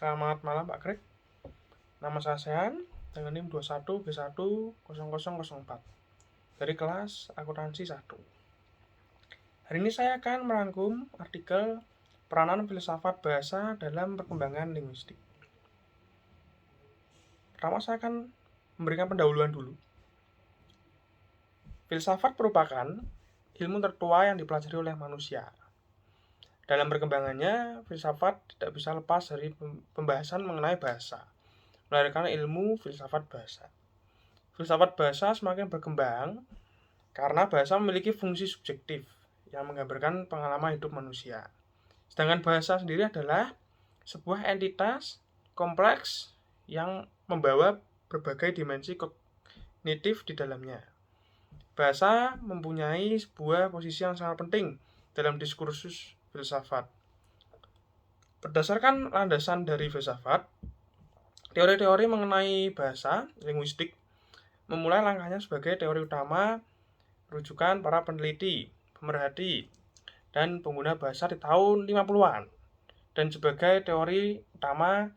Selamat malam Pak Greg. Nama saya Sean dengan NIM 21G10004 dari kelas Akuntansi 1. Hari ini saya akan merangkum artikel peranan filsafat bahasa dalam perkembangan linguistik. Pertama saya akan memberikan pendahuluan dulu. Filsafat merupakan ilmu tertua yang dipelajari oleh manusia. Dalam perkembangannya, filsafat tidak bisa lepas dari pembahasan mengenai bahasa, melahirkan ilmu filsafat bahasa. Filsafat bahasa semakin berkembang karena bahasa memiliki fungsi subjektif yang menggambarkan pengalaman hidup manusia. Sedangkan bahasa sendiri adalah sebuah entitas kompleks yang membawa berbagai dimensi kognitif di dalamnya. Bahasa mempunyai sebuah posisi yang sangat penting dalam diskursus filsafat. Berdasarkan landasan dari filsafat, teori-teori mengenai bahasa, linguistik, memulai langkahnya sebagai teori utama rujukan para peneliti, pemerhati, dan pengguna bahasa di tahun 50-an, dan sebagai teori utama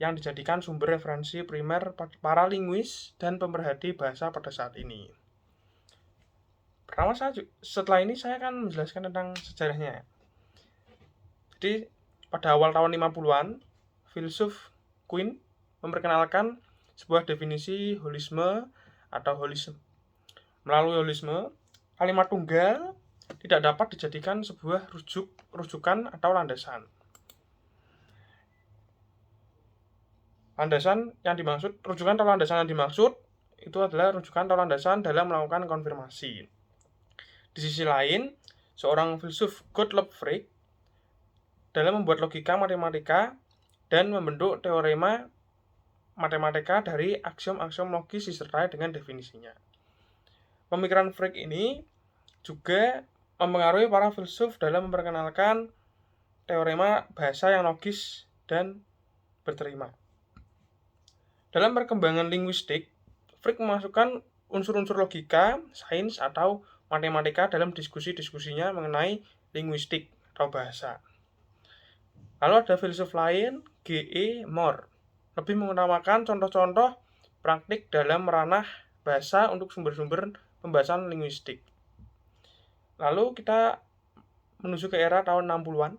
yang dijadikan sumber referensi primer para linguis dan pemerhati bahasa pada saat ini. Setelah ini saya akan menjelaskan tentang sejarahnya. Jadi, pada awal tahun 50-an, filsuf Quine memperkenalkan sebuah definisi holisme atau holisme. Melalui holisme, kalimat tunggal tidak dapat dijadikan sebuah rujukan atau landasan. Rujukan atau landasan yang dimaksud itu adalah rujukan atau landasan dalam melakukan konfirmasi. Di sisi lain, seorang filsuf Gottlob Frege dalam membuat logika matematika dan membentuk teorema matematika dari aksiom-aksiom logis disertai dengan definisinya. Pemikiran Frege ini juga mempengaruhi para filsuf dalam memperkenalkan teorema bahasa yang logis dan berterima. Dalam perkembangan linguistik, Frege memasukkan unsur-unsur logika, sains, atau matematika dalam diskusi-diskusinya mengenai linguistik atau bahasa. Lalu ada filsuf lain, G.E. Moore, lebih mengutamakan contoh-contoh praktik dalam ranah bahasa untuk sumber-sumber pembahasan linguistik. Lalu kita menuju ke era tahun 60-an.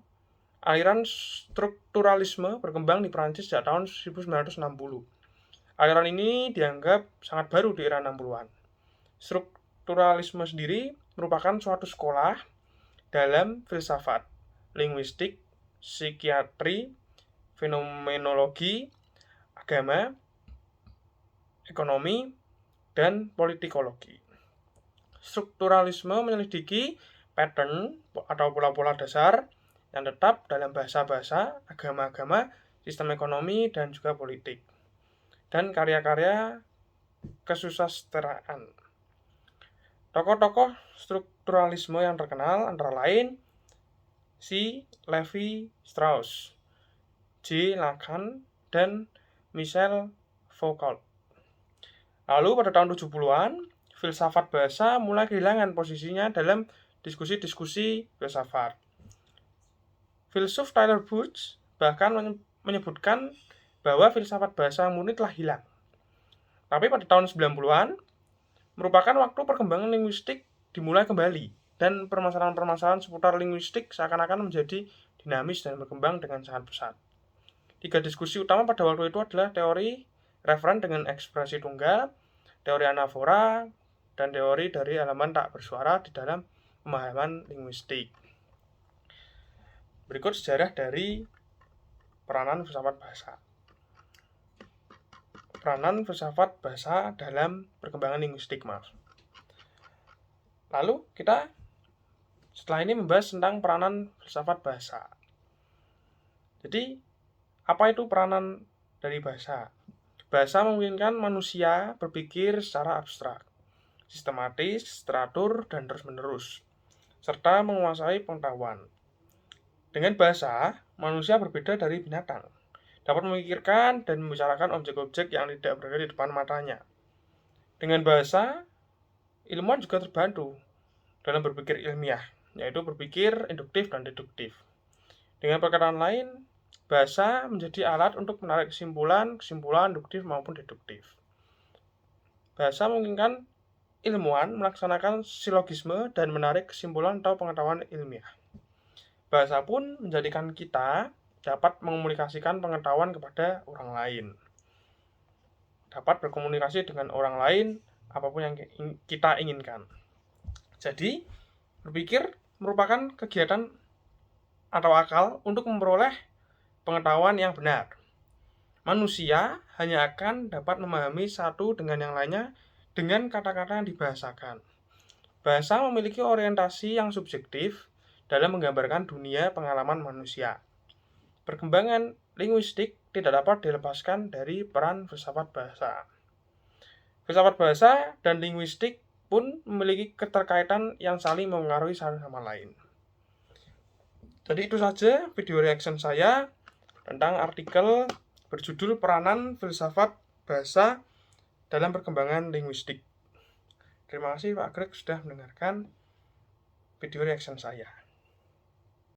Aliran strukturalisme berkembang di Prancis sejak tahun 1960. Aliran ini dianggap sangat baru di era 60-an. Strukturalisme sendiri merupakan suatu sekolah dalam filsafat, linguistik, psikiatri, fenomenologi, agama, ekonomi, dan politikologi. Strukturalisme menyelidiki pattern atau pola-pola dasar yang tetap dalam bahasa-bahasa, agama-agama, sistem ekonomi, dan juga politik. Dan karya-karya kesusasteraan. Tokoh-tokoh strukturalisme yang terkenal antara lain C. Levi Strauss, J. Lacan, dan Michel Foucault. Lalu pada tahun 70-an, filsafat bahasa mulai kehilangan posisinya dalam diskusi-diskusi filsafat. Filsuf Tyler Burch bahkan menyebutkan bahwa filsafat bahasa murni telah hilang. Tapi pada tahun 90-an, merupakan waktu perkembangan linguistik dimulai kembali. Dan permasalahan-permasalahan seputar linguistik seakan-akan menjadi dinamis dan berkembang dengan sangat pesat. 3 diskusi utama pada waktu itu adalah teori referen dengan ekspresi tunggal, teori anafora, dan teori dari elemen tak bersuara di dalam pemahaman linguistik. Berikut sejarah dari peranan filsafat bahasa. Peranan filsafat bahasa dalam perkembangan linguistik, Lalu kita setelah ini membahas tentang peranan filsafat bahasa. Jadi, apa itu peranan dari bahasa? Bahasa memungkinkan manusia berpikir secara abstrak, sistematis, teratur, dan terus-menerus, serta menguasai pengetahuan. Dengan bahasa, manusia berbeda dari binatang, dapat memikirkan dan membicarakan objek-objek yang tidak berada di depan matanya. Dengan bahasa, ilmuwan juga terbantu dalam berpikir ilmiah, yaitu berpikir induktif dan deduktif. Dengan perkataan lain, Bahasa menjadi alat untuk menarik kesimpulan induktif maupun deduktif. Bahasa memungkinkan ilmuwan melaksanakan silogisme dan menarik kesimpulan atau pengetahuan ilmiah. Bahasa pun menjadikan kita dapat mengomunikasikan pengetahuan kepada orang lain. Dapat berkomunikasi dengan orang lain apapun yang kita inginkan. Jadi, berpikir merupakan kegiatan atau akal untuk memperoleh pengetahuan yang benar. Manusia hanya akan dapat memahami satu dengan yang lainnya dengan kata-kata yang dibahasakan. Bahasa memiliki orientasi yang subjektif dalam menggambarkan dunia pengalaman manusia. Perkembangan linguistik tidak dapat dilepaskan dari peran filsafat bahasa. Filsafat bahasa dan linguistik pun memiliki keterkaitan yang saling mempengaruhi satu sama lain. Jadi itu saja video reaction saya tentang artikel berjudul Peranan Filsafat Bahasa dalam Perkembangan Linguistik. Terima kasih Pak Greg sudah mendengarkan video reaction saya.